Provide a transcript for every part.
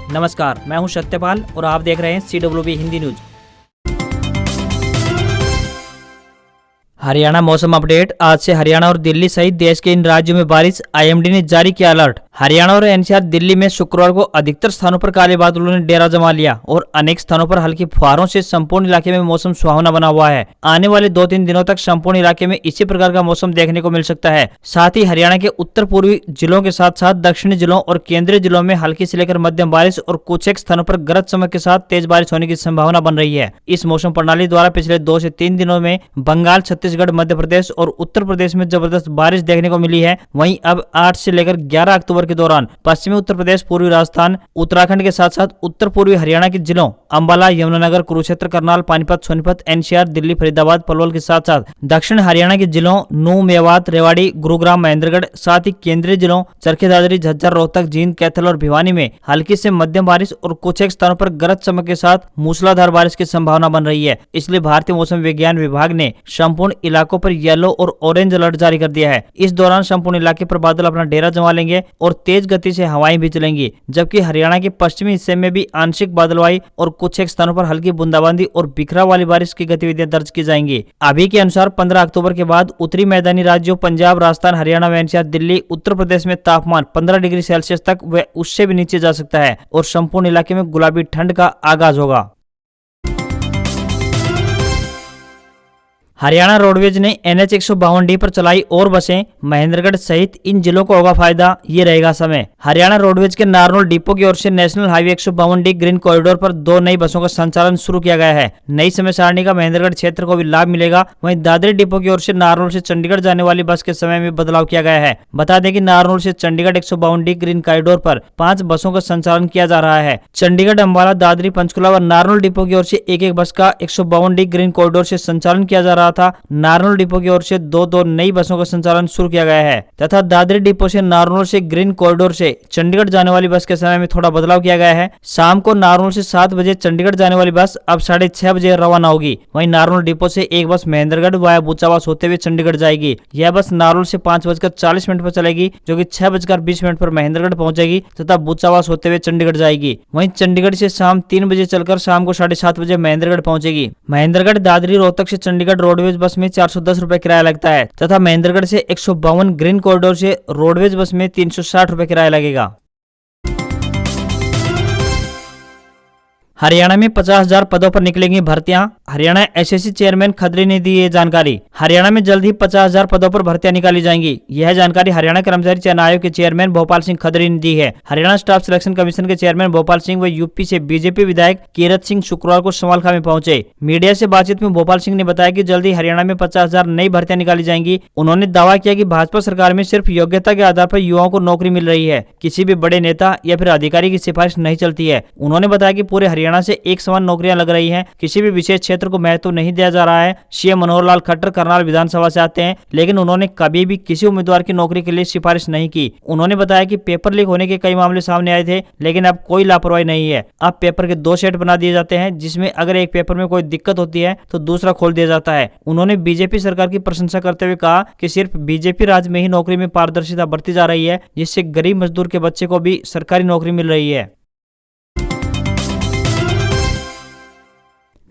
नमस्कार, मैं हूं सत्यपाल और आप देख रहे हैं CWB हिंदी न्यूज। हरियाणा मौसम अपडेट। आज से हरियाणा और दिल्ली सहित देश के इन राज्यों में बारिश। IMD ने जारी किया अलर्ट। हरियाणा और NCR दिल्ली में शुक्रवार को अधिकतर स्थानों पर काले बादलों ने डेरा जमा लिया और अनेक स्थानों पर हल्की फुहारों से संपूर्ण इलाके में मौसम सुहावना बना हुआ है। आने वाले 2-3 दिनों तक संपूर्ण इलाके में इसी प्रकार का मौसम देखने को मिल सकता है। साथ ही हरियाणा के उत्तर पूर्वी जिलों के साथ साथ दक्षिणी जिलों और केंद्रीय जिलों में हल्की से लेकर मध्यम बारिश और कुछ एक स्थानों पर गरज चमक के साथ तेज बारिश होने की संभावना बन रही है। इस मौसम प्रणाली द्वारा पिछले 2 से 3 दिनों में बंगाल, छत्तीसगढ़, मध्य प्रदेश और उत्तर प्रदेश में जबरदस्त बारिश देखने को मिली है। वहीं अब 8 से लेकर 11 अक्टूबर के दौरान पश्चिमी उत्तर प्रदेश, पूर्वी राजस्थान, उत्तराखंड के साथ साथ उत्तर पूर्वी हरियाणा के जिलों अंबाला, यमुनानगर, कुरुक्षेत्र, करनाल, पानीपत, सोनीपत, NCR, दिल्ली, फरीदाबाद, पलवल के साथ साथ दक्षिण हरियाणा के जिलों नूंह, मेवात, रेवाड़ी, गुरुग्राम, महेंद्रगढ़, साथ ही केंद्रीय जिलों चरखी दादरी, झज्जर, रोहतक, जींद, कैथल और भिवानी में हल्की से मध्यम बारिश और कुछ एक स्थानों पर गरज चमक के साथ मूसलाधार बारिश की संभावना बन रही है। इसलिए भारतीय मौसम विज्ञान विभाग ने संपूर्ण इलाकों पर येलो और ऑरेंज अलर्ट जारी कर दिया है। इस दौरान संपूर्ण इलाके पर बादल अपना डेरा जमा लेंगे और तेज गति से हवाएं भी चलेंगी, जबकि हरियाणा के पश्चिमी हिस्से में भी आंशिक बादलवाई और कुछ एक स्थानों पर हल्की बूंदाबांदी और बिखराव वाली बारिश की गतिविधियां दर्ज की जाएंगी। अभी के अनुसार 15 अक्टूबर के बाद उत्तरी मैदानी राज्यों पंजाब, राजस्थान, हरियाणा व NCR, दिल्ली, उत्तर प्रदेश में तापमान 15 डिग्री सेल्सियस तक व उससे भी नीचे जा सकता है और संपूर्ण इलाके में गुलाबी ठंड का आगाज होगा। हरियाणा रोडवेज ने NH 152D पर चलाई और बसें। महेंद्रगढ़ सहित इन जिलों को होगा फायदा, ये रहेगा समय। हरियाणा रोडवेज के नारनौल डिपो की ओर से national highway 152D green corridor पर 2 नई बसों का संचालन शुरू किया गया है। नई समय सारणी का महेंद्रगढ़ क्षेत्र को भी लाभ मिलेगा। वहीं दादरी डिपो की ओर से नारनौल से चंडीगढ़ जाने वाली बस के समय में बदलाव किया गया है। बता दें कि नारनौल से चंडीगढ़ 152D ग्रीन कॉरिडोर पर 5 बसों का संचालन किया जा रहा है। चंडीगढ़, अंबाला, दादरी, पंचकुला व नारनौल डिपो की ओर से एक बस का 152D ग्रीन कॉरिडोर से संचालन किया जा रहा था। नारनौल डिपो की ओर से 2 नई बसों का संचालन शुरू किया गया है तथा दादरी डिपो से नारनौल से ग्रीन कॉरिडोर से चंडीगढ़ जाने वाली बस के समय में थोड़ा बदलाव किया गया है। शाम को नारनौल से 7 बजे चंडीगढ़ जाने वाली बस अब 6:30 बजे रवाना होगी। वहीं नारनौल डिपो से एक बस महेंद्रगढ़ वाया बूचावास होते हुए चंडीगढ़ जाएगी। यह बस नारनौल से 5:40 पर चलेगी, जो कि 6:20 पर महेंद्रगढ़ पहुंचेगी तथा बूचावास होते हुए चंडीगढ़ जाएगी। वहीं चंडीगढ़ से शाम 3 बजे चलकर शाम को 7:30 बजे महेंद्रगढ़ पहुंचेगी। महेंद्रगढ़, दादरी, रोहतक से चंडीगढ़ रोडवेज बस में 410 रुपए किराया लगता है तथा महेंद्रगढ़ से 152 ग्रीन कॉरिडोर से रोडवेज बस में 360 रुपए किराया लगेगा। हरियाणा में 50,000 पदों पर निकलेंगी भर्तियां। हरियाणा SSC चेयरमैन खत्री ने दी ये जानकारी। हरियाणा में जल्द ही 50,000 पदों पर भर्तियां निकाली जाएंगी। यह जानकारी हरियाणा कर्मचारी चयन आयोग के चेयरमैन भोपाल सिंह खत्री ने दी है। हरियाणा स्टाफ सिलेक्शन कमीशन के चेयरमैन भोपाल सिंह व यूपी से BJP विधायक कीरत सिंह शुक्रवार को समालखा में पहुंचे। मीडिया से बातचीत में भोपाल सिंह ने बताया कि जल्द ही हरियाणा में 50,000 नई भर्तियां निकाली जाएंगी। उन्होंने दावा किया कि भाजपा सरकार में सिर्फ योग्यता के आधार पर युवाओं को नौकरी मिल रही है, किसी भी बड़े नेता या फिर अधिकारी की सिफारिश नहीं चलती है। उन्होंने बताया कि पूरे हरियाणा से एक समान नौकरियां लग रही हैं, किसी भी विशेष क्षेत्र को महत्व नहीं दिया जा रहा है। CM मनोहर लाल खट्टर करनाल विधानसभा से आते हैं, लेकिन उन्होंने कभी भी किसी उम्मीदवार की नौकरी के लिए सिफारिश नहीं की। उन्होंने बताया कि पेपर लीक होने के कई मामले सामने आए थे, लेकिन अब कोई लापरवाही नहीं है। अब पेपर के 2 सेट बना दिए जाते हैं, जिसमें अगर एक पेपर में कोई दिक्कत होती है तो दूसरा खोल दिया जाता है। उन्होंने BJP सरकार की प्रशंसा करते हुए कहा कि सिर्फ BJP राज में ही नौकरी में पारदर्शिता बढ़ती जा रही है, जिससे गरीब मजदूर के बच्चे को भी सरकारी नौकरी मिल रही है।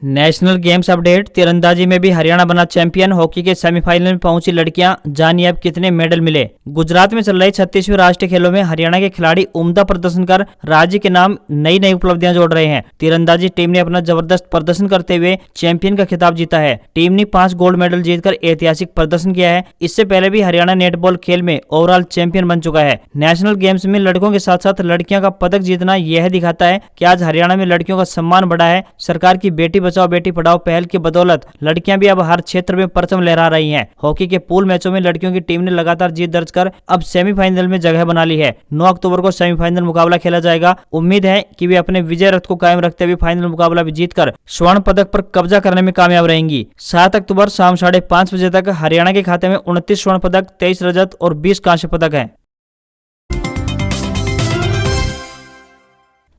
National games update. तीरंदाजी में भी हरियाणा बना चैंपियन। हॉकी के सेमीफाइनल में पहुंची लड़कियां, जानिए अब कितने मेडल मिले। गुजरात में चल रहे 36वें राष्ट्रीय खेलों में हरियाणा के खिलाड़ी उम्दा प्रदर्शन कर राज्य के नाम नई उपलब्धियां जोड़ रहे हैं। तीरंदाजी टीम ने अपना जबरदस्त प्रदर्शन करते हुए चैंपियन का खिताब जीता है। टीम ने 5 गोल्ड मेडल जीतकर ऐतिहासिक प्रदर्शन किया है। इससे पहले भी हरियाणा नेटबॉल खेल में ओवरऑल चैंपियन बन चुका है। नेशनल गेम्स में लड़कों के साथ साथ लड़कियों का पदक जीतना यह दिखाता है कि आज हरियाणा में लड़कियों का सम्मान बढ़ा है। सरकार की बेटी बचाओ बेटी पढ़ाओ पहल की बदौलत लड़कियां भी अब हर क्षेत्र में परचम लहरा रही हैं। हॉकी के पूल मैचों में लड़कियों की टीम ने लगातार जीत दर्ज कर अब सेमीफाइनल में जगह बना ली है। 9 अक्टूबर को सेमीफाइनल मुकाबला खेला जाएगा। उम्मीद है कि वे अपने विजय रथ को कायम रखते हुए फाइनल मुकाबला भी जीतकर स्वर्ण पदक पर कब्जा करने में कामयाब रहेंगी। 7 अक्टूबर शाम 5:30 बजे तक हरियाणा के खाते में 29 स्वर्ण पदक, 23 रजत और 20 कांस्य पदक है।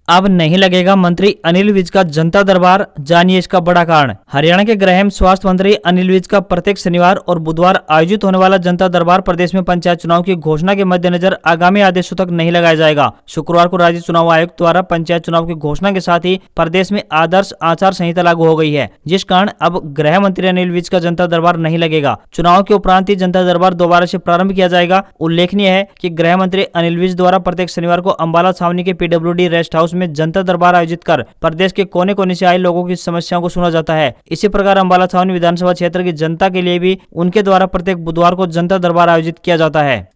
अब नहीं लगेगा मंत्री अनिल विज का जनता दरबार, जानिए इसका बड़ा कारण। हरियाणा के गृह एवं स्वास्थ्य मंत्री अनिल विज का प्रत्येक शनिवार और बुधवार आयोजित होने वाला जनता दरबार प्रदेश में पंचायत चुनाव की घोषणा के मद्देनजर आगामी आदेशों तक नहीं लगाया जाएगा। शुक्रवार को राज्य चुनाव आयोग द्वारा पंचायत चुनाव की घोषणा के साथ ही प्रदेश में आदर्श आचार संहिता लागू हो गई है, जिस कारण अब गृह मंत्री अनिल विज का जनता दरबार नहीं लगेगा। चुनाव के उपरांत ही जनता दरबार दोबारा से प्रारंभ किया जाएगा। उल्लेखनीय है कि गृह मंत्री अनिल विज द्वारा प्रत्येक शनिवार को अंबाला छावनी के PWD रेस्ट हाउस में जनता दरबार आयोजित कर प्रदेश के कोने कोने से आए लोगों की समस्याओं को सुना जाता है। इसी प्रकार अंबाला छावनी विधानसभा क्षेत्र की जनता के लिए भी उनके द्वारा प्रत्येक बुधवार को जनता दरबार आयोजित किया जाता है।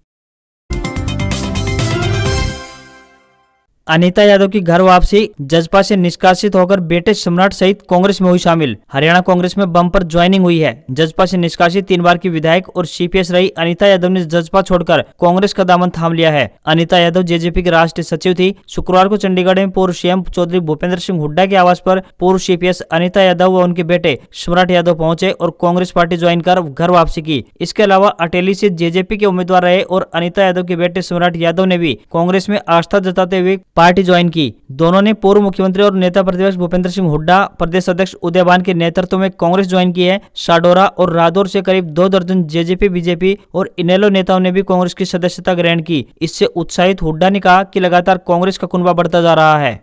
अनीता यादव की घर वापसी, जजपा से निष्कासित होकर बेटे सम्राट सहित कांग्रेस में हुई शामिल। हरियाणा कांग्रेस में बम्पर ज्वाइनिंग हुई है। जजपा से निष्कासित 3 बार की विधायक और CPS रही अनीता यादव ने जजपा छोड़कर कांग्रेस का दामन थाम लिया है। अनीता यादव JJP की राष्ट्रीय सचिव थी। शुक्रवार को चंडीगढ़ में पूर्व CM चौधरी भूपेंद्र सिंह हुड्डा के आवास पर पूर्व CPS अनीता यादव व उनके बेटे सम्राट यादव पहुंचे और कांग्रेस पार्टी ज्वाइन कर घर वापसी की। इसके अलावा अटेली से JJP के उम्मीदवार रहे और अनीता यादव के बेटे सम्राट यादव ने भी कांग्रेस में आस्था जताते हुए पार्टी ज्वाइन की। दोनों ने पूर्व मुख्यमंत्री और नेता प्रतिपक्ष भूपेंद्र सिंह हुड्डा, प्रदेश अध्यक्ष उदय भान के नेतृत्व में कांग्रेस ज्वाइन की है। साडोरा और रादौर से करीब 2 दर्जन JJP, BJP और इनेलो नेताओं ने भी कांग्रेस की सदस्यता ग्रहण की। इससे उत्साहित हुड्डा ने कहा कि लगातार कांग्रेस का कुनबा बढ़ता जा रहा है।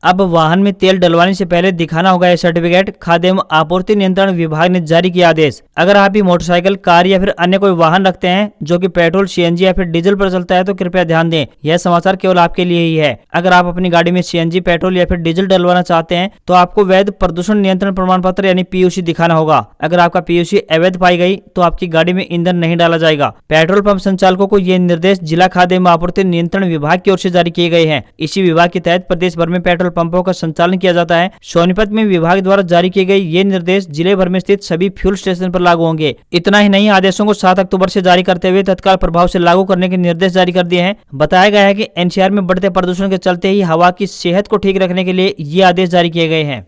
अब वाहन में तेल डलवाने से पहले दिखाना होगा यह सर्टिफिकेट। खाद्य एवं आपूर्ति नियंत्रण विभाग ने जारी किया आदेश। अगर आप भी मोटरसाइकिल, कार या फिर अन्य कोई वाहन रखते हैं जो कि पेट्रोल, CNG या फिर डीजल पर चलता है तो कृपया ध्यान दें, यह समाचार केवल आपके लिए ही है। अगर आप अपनी गाड़ी में CNG, पेट्रोल या फिर डीजल डलवाना चाहते हैं तो आपको वैध प्रदूषण नियंत्रण प्रमाण पत्र यानी PUC दिखाना होगा। अगर आपका PUC अवैध पाई गई तो आपकी गाड़ी में ईंधन नहीं डाला जाएगा। पेट्रोल पंप संचालकों को ये निर्देश जिला खाद्य एवं आपूर्ति नियंत्रण विभाग की ओर से जारी किए गए हैं। इसी विभाग के तहत प्रदेश भर में पेट्रोल पंपों का संचालन किया जाता है। सोनीपत में विभाग द्वारा जारी किए गए ये निर्देश जिले भर में स्थित सभी फ्यूल स्टेशन पर लागू होंगे। इतना ही नहीं, आदेशों को 7 अक्टूबर से जारी करते हुए तत्काल प्रभाव से लागू करने के निर्देश जारी कर दिए हैं। बताया गया है कि NCR में बढ़ते प्रदूषण के चलते ही हवा की सेहत को ठीक रखने के लिए ये आदेश जारी किए गए हैं।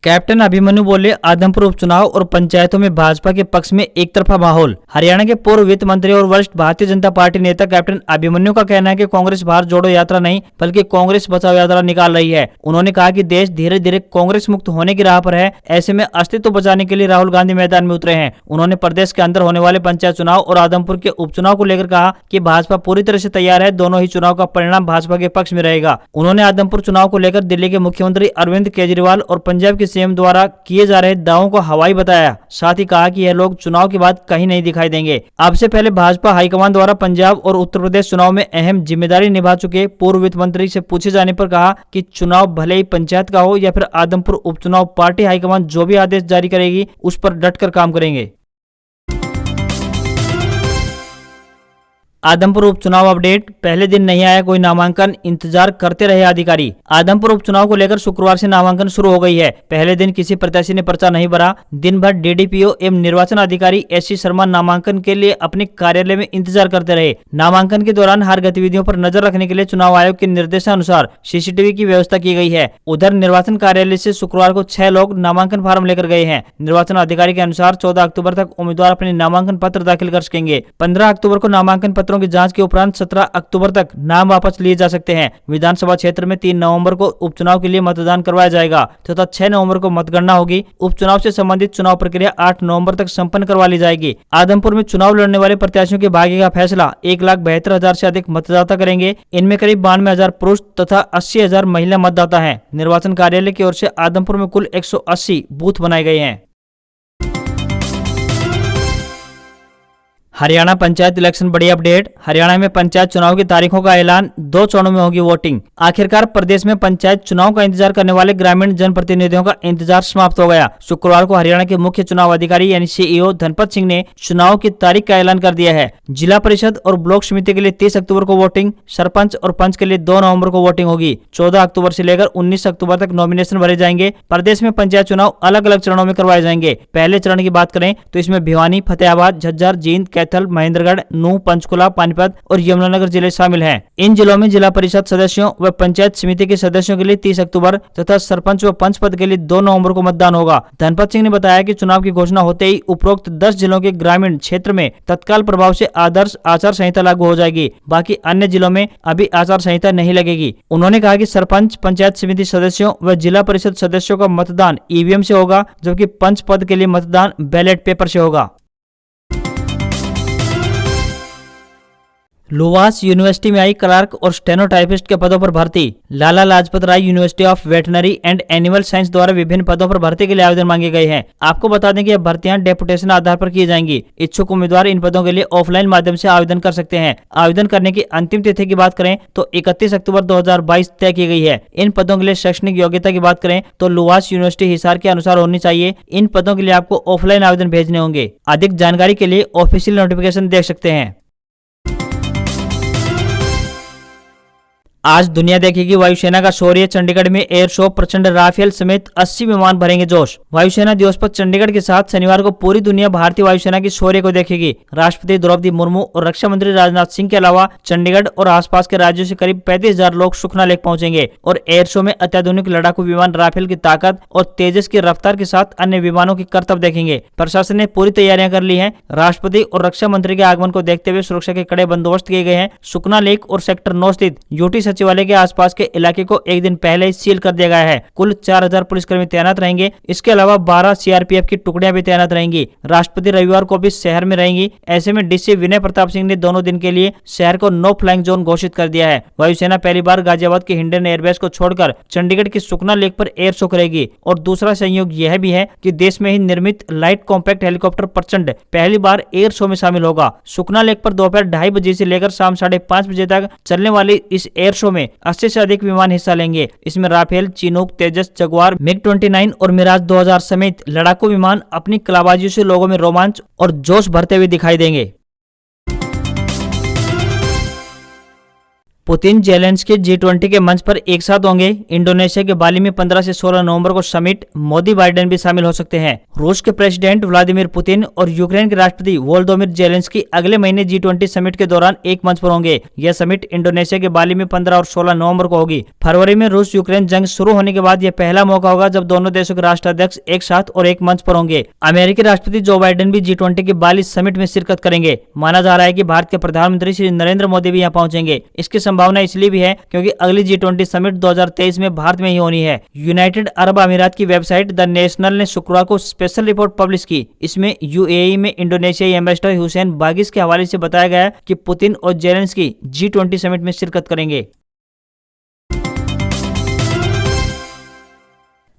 कैप्टन अभिमन्यु बोले, आदमपुर उपचुनाव और पंचायतों में भाजपा के पक्ष में एक तरफा माहौल। हरियाणा के पूर्व वित्त मंत्री और वरिष्ठ भारतीय जनता पार्टी नेता कैप्टन अभिमन्यु का कहना है कि कांग्रेस भारत जोड़ो यात्रा नहीं बल्कि कांग्रेस बचाओ यात्रा निकाल रही है। उन्होंने कहा कि देश धीरे धीरे कांग्रेस मुक्त होने की राह पर है। ऐसे में अस्तित्व बचाने के लिए राहुल गांधी मैदान में उतरे हैं। उन्होंने प्रदेश के अंदर होने वाले पंचायत चुनाव और आदमपुर के उपचुनाव को लेकर कहा कि भाजपा पूरी तरह से तैयार है। दोनों ही चुनाव का परिणाम भाजपा के पक्ष में रहेगा। उन्होंने आदमपुर चुनाव को लेकर दिल्ली के मुख्यमंत्री अरविंद केजरीवाल और पंजाब के CM द्वारा किए जा रहे दावों को हवाई बताया। साथ ही कहा कि यह लोग चुनाव के बाद कहीं नहीं दिखाई देंगे। अब से पहले भाजपा हाईकमान द्वारा पंजाब और उत्तर प्रदेश चुनाव में अहम जिम्मेदारी निभा चुके पूर्व वित्त मंत्री से पूछे जाने पर कहा कि चुनाव भले ही पंचायत का हो या फिर आदमपुर उपचुनाव, पार्टी हाईकमान जो भी आदेश जारी करेगी उस पर डटकर काम करेंगे। आदमपुर उपचुनाव अपडेट, पहले दिन नहीं आया कोई नामांकन, इंतजार करते रहे अधिकारी। आदमपुर उपचुनाव को लेकर शुक्रवार से नामांकन शुरू हो गई है। पहले दिन किसी प्रत्याशी ने पर्चा नहीं भरा। दिन भर DDPO एवं निर्वाचन अधिकारी SC शर्मा नामांकन के लिए अपने कार्यालय में इंतजार करते रहे। नामांकन के दौरान हर गतिविधियों पर नजर रखने के लिए चुनाव आयोग के निर्देशानुसार CCTV की व्यवस्था की गई है। उधर निर्वाचन कार्यालय से शुक्रवार को 6 लोग नामांकन फार्म लेकर गए हैं। निर्वाचन अधिकारी के अनुसार 14 अक्टूबर तक उम्मीदवार अपने नामांकन पत्र दाखिल कर सकेंगे। 15 अक्टूबर को नामांकन पत्रों की जांच के उपरांत 17 अक्टूबर तक नाम वापस लिए जा सकते हैं। विधानसभा क्षेत्र में 3 नवंबर को उपचुनाव के लिए मतदान करवाया जाएगा तथा 6 नवंबर को मतगणना होगी। उपचुनाव से संबंधित चुनाव प्रक्रिया 8 नवंबर तक संपन्न करवा ली जाएगी। आदमपुर में चुनाव लड़ने वाले प्रत्याशियों के भाग्य का फैसला 1,72,000 से अधिक मतदाता करेंगे। इनमें करीब 92,000 पुरुष तथा 80,000 महिला मतदाता हैं। निर्वाचन कार्यालय की ओर से आदमपुर में कुल 180 बूथ बनाए गए हैं। हरियाणा पंचायत इलेक्शन बड़ी अपडेट। हरियाणा में पंचायत चुनाव की तारीखों का ऐलान, 2 चरणों में होगी वोटिंग। आखिरकार प्रदेश में पंचायत चुनाव का इंतजार करने वाले ग्रामीण जनप्रतिनिधियों का इंतजार समाप्त हो गया। शुक्रवार को हरियाणा के मुख्य चुनाव अधिकारी यानी CEO धनपत सिंह ने चुनाव की तारीख का ऐलान कर दिया है। जिला परिषद और ब्लॉक समिति के लिए 30 अक्टूबर को वोटिंग, सरपंच और पंच के लिए 2 नवंबर को वोटिंग होगी। 14 अक्टूबर से लेकर 19 अक्टूबर तक नॉमिनेशन भरे जाएंगे। प्रदेश में पंचायत चुनाव अलग अलग चरणों में करवाए जाएंगे। पहले चरण की बात करें तो इसमें भिवानी, फतेहाबाद, झज्जर, जींद, कैथल, महेंद्रगढ़, नूंह, पंचकुला, पानीपत और यमुनानगर जिले शामिल हैं। इन जिलों में जिला परिषद सदस्यों व पंचायत समिति के सदस्यों के लिए 30 अक्टूबर तथा सरपंच व पंच पद के लिए 2 नवंबर को मतदान होगा। धनपत सिंह ने बताया कि चुनाव की घोषणा होते ही उपरोक्त 10 जिलों के ग्रामीण क्षेत्र में तत्काल प्रभाव से आदर्श आचार संहिता लागू हो जाएगी। बाकी अन्य जिलों में अभी आचार संहिता नहीं लगेगी। उन्होंने कहा कि सरपंच, पंचायत समिति सदस्यों व जिला परिषद सदस्यों का मतदान ईवीएम से होगा, जबकि पंच पद के लिए मतदान बैलेट पेपर से होगा। लुवास यूनिवर्सिटी में आई क्लर्क और स्टेनोटाइपिस्ट के पदों पर भर्ती। Lala Lajpat Rai University of Veterinary and Animal Science द्वारा विभिन्न पदों पर भर्ती के लिए आवेदन मांगे गए हैं। आपको बता दें कि यह भर्तियां डेपुटेशन आधार पर की जाएंगी। इच्छुक उम्मीदवार इन पदों के लिए ऑफलाइन माध्यम से आवेदन कर सकते हैं। आवेदन करने की अंतिम तिथि की बात करें तो 31 अक्टूबर 2022 तय की गई है। इन पदों के लिए शैक्षणिक योग्यता की बात करें तो लुवास यूनिवर्सिटी हिसार के अनुसार होनी चाहिए। इन पदों के लिए आपको ऑफलाइन आवेदन भेजने होंगे। अधिक जानकारी के लिए ऑफिशियल नोटिफिकेशन देख सकते हैं। आज दुनिया देखेगी वायुसेना का शौर्य। चंडीगढ़ में एयर शो, प्रचंड राफेल समेत 80 विमान भरेंगे जोश। वायुसेना दिवस पर चंडीगढ़ के साथ शनिवार को पूरी दुनिया भारतीय वायुसेना की शौर्य को देखेगी। राष्ट्रपति द्रौपदी मुर्मू और रक्षा मंत्री राजनाथ सिंह के अलावा चंडीगढ़ और आसपास के राज्यों से करीब 35,000 लोग सुखना लेक पहुंचेंगे और एयर शो में अत्याधुनिक लड़ाकू विमान राफेल की ताकत और तेजस की रफ्तार के साथ अन्य विमानों की करतब देखेंगे। प्रशासन ने पूरी तैयारियां कर ली हैं। राष्ट्रपति और रक्षा मंत्री के आगमन को देखते हुए सुरक्षा के कड़े बंदोबस्त किए गए हैं। सुखना लेक और सेक्टर 9 स्थित यूटी सचिवालय के आसपास के इलाके को एक दिन पहले ही सील कर दिया गया है। कुल 4000 पुलिसकर्मी तैनात रहेंगे। इसके अलावा 12 सीआरपीएफ की टुकड़ियां भी तैनात रहेंगी। राष्ट्रपति रविवार को भी शहर में रहेंगी। ऐसे में डीसी विनय प्रताप सिंह ने दोनों दिन के लिए शहर को नो फ्लाइंग जोन घोषित कर दिया है। वायुसेना पहली बार गाजियाबाद के हिंडन एयरबेस को छोड़कर चंडीगढ़ की सुखना लेक पर एयर शो करेगी। और दूसरा संयोग यह भी है कि देश में ही निर्मित लाइट कॉम्पैक्ट हेलीकॉप्टर प्रचंड पहली बार एयर शो में शामिल होगा। सुखना लेक पर दोपहर 2:30 बजे से लेकर शाम 5:30 बजे तक चलने वाली इस एयर शो में 80 से अधिक विमान हिस्सा लेंगे। इसमें राफेल, चिनूक, तेजस, जगुआर, मिग-29 और मिराज 2000 समेत लड़ाकू विमान अपनी कलाबाजियों से लोगों में रोमांच और जोश भरते हुए दिखाई देंगे। पुतिन जेलेंस्की G20 के मंच पर एक साथ होंगे। इंडोनेशिया के बाली में 15 से 16 नवंबर को समिट। मोदी, बाइडेन भी शामिल हो सकते हैं। रूस के प्रेसिडेंट व्लादिमीर पुतिन और यूक्रेन के राष्ट्रपति वोलोदिमीर जेलेंस्की अगले महीने G20 समिट के दौरान एक मंच पर होंगे। यह समिट इंडोनेशिया के बाली में 15 और 16 नवंबर को होगी। फरवरी में रूस यूक्रेन जंग शुरू होने के बाद यह पहला मौका होगा जब दोनों देशों के राष्ट्राध्यक्ष एक साथ और एक मंच पर होंगे। अमेरिकी राष्ट्रपति जो बाइडेन भी G20 के बाली समिट में शिरकत करेंगे। माना जा रहा है कि भारत के प्रधानमंत्री श्री नरेंद्र मोदी भी यहाँ पहुंचेंगे। इसकी संभावना इसलिए भी है क्योंकि अगली G20 समिट 2023 में भारत में ही होनी है। यूनाइटेड अरब अमीरात की वेबसाइट द नेशनल ने शुक्रवार को स्पेशल रिपोर्ट पब्लिश की। इसमें यूएई में इंडोनेशियाई एम्बेसडर हुसैन बागिस के हवाले से बताया गया कि पुतिन और जेलेंस्की G20 समिट में शिरकत करेंगे।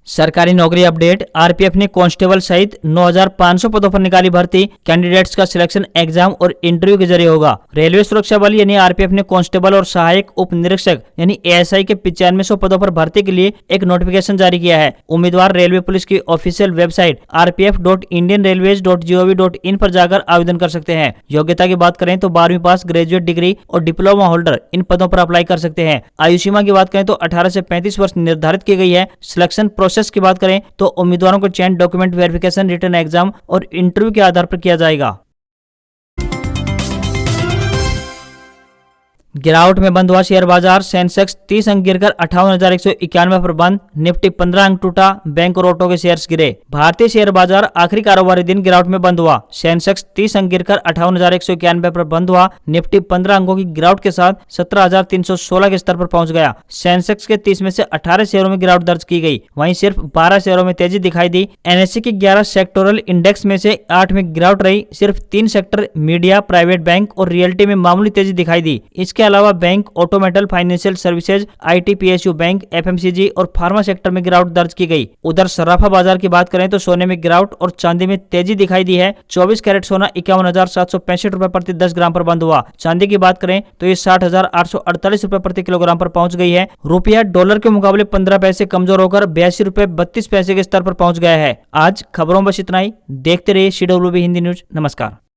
सरकारी नौकरी अपडेट। आरपीएफ ने कांस्टेबल सहित 9,500 पदों पर निकाली भर्ती। कैंडिडेट्स का सिलेक्शन एग्जाम और इंटरव्यू के जरिए होगा। रेलवे सुरक्षा बल यानी आरपीएफ ने कांस्टेबल और सहायक उप निरीक्षक यानी एएसआई के 9500 पदों पर भर्ती के लिए एक नोटिफिकेशन जारी किया है। उम्मीदवार रेलवे पुलिस की ऑफिशियल वेबसाइट rpf.indianrailways.gov.in पर जाकर आवेदन कर सकते हैं। योग्यता की बात करें तो 12वीं पास, ग्रेजुएट डिग्री और डिप्लोमा होल्डर इन पदों पर अप्लाई कर सकते हैं। आयु सीमा की बात करें तो 18 से 35 वर्ष निर्धारित की गई है। सिलेक्शन प्रोसेस की बात करें तो उम्मीदवारों को चयन डॉक्यूमेंट वेरिफिकेशन, रिटन एग्जाम और इंटरव्यू के आधार पर किया जाएगा। गिरावट में बंद हुआ शेयर बाजार। सेंसेक्स 30 अंक गिरकर 58,191 पर बंद। निफ्टी 15 अंक टूटा। बैंक और ऑटो के शेयर्स गिरे। भारतीय शेयर बाजार आखिरी कारोबारी दिन गिरावट में बंद हुआ। सेंसेक्स 30 अंक गिरकर 58,191 पर बंद हुआ। निफ्टी 15 अंकों की गिरावट के साथ 17,316 के स्तर पर पहुंच गया। सेंसेक्स के 30 में से 18 शेयरों में गिरावट दर्ज की गई। वहीं सिर्फ 12 शेयरों में तेजी दिखाई दी। एनएससी के 11 सेक्टोरल इंडेक्स में से 8 में गिरावट रही। सिर्फ 3 सेक्टर मीडिया, प्राइवेट बैंक और रियल्टी में मामूली तेजी दिखाई दी। इसके अलावा bank, auto metal, financial services, IT, PSU bank, FMCG और फार्मा सेक्टर में गिरावट दर्ज की गई। उधर सराफा बाजार की बात करें तो सोने में गिरावट और चांदी में तेजी दिखाई दी है। 24 कैरेट सोना 51,765 रुपए प्रति 10 ग्राम पर बंद हुआ। चांदी की बात करें तो ये 60,848 रुपए प्रति किलोग्राम पर पहुंच गई है। रुपया डॉलर के मुकाबले 15 पैसे कमजोर होकर 82 रुपए 32 पैसे के स्तर पर पहुंच गया है। आज खबरों बस इतना ही। देखते रहिए CWB हिंदी न्यूज। नमस्कार।